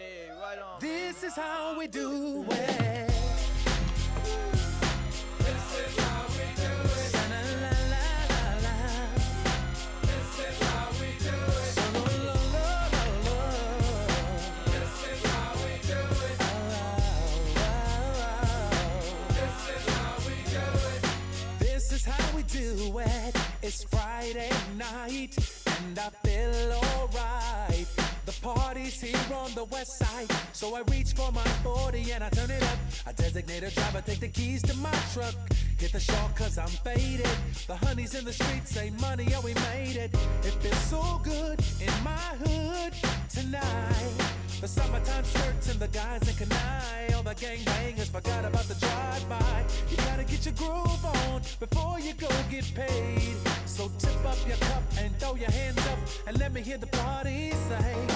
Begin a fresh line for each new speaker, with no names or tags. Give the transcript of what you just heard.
Hey, right on.
This is how we do it.
This is how we do it.
La la la la la.
This is how we do it.
La la la la la.
This is how we do it. This is how we do it.
This is how we do it. It's Friday night and I feel alright. The party's here on the west side, so I reach for my 40 and I turn it up. I designate a driver, take the keys to my truck. Hit the shore cause I'm faded. The honeys in the streets say money, oh we made it. It feels so good in my hood tonight. The summertime skirts and the guys in Kanai. All the gangbangers forgot about the drive-by. You gotta get your groove on before you go get paid. So tip up your cup and throw your hands up and let me hear the party say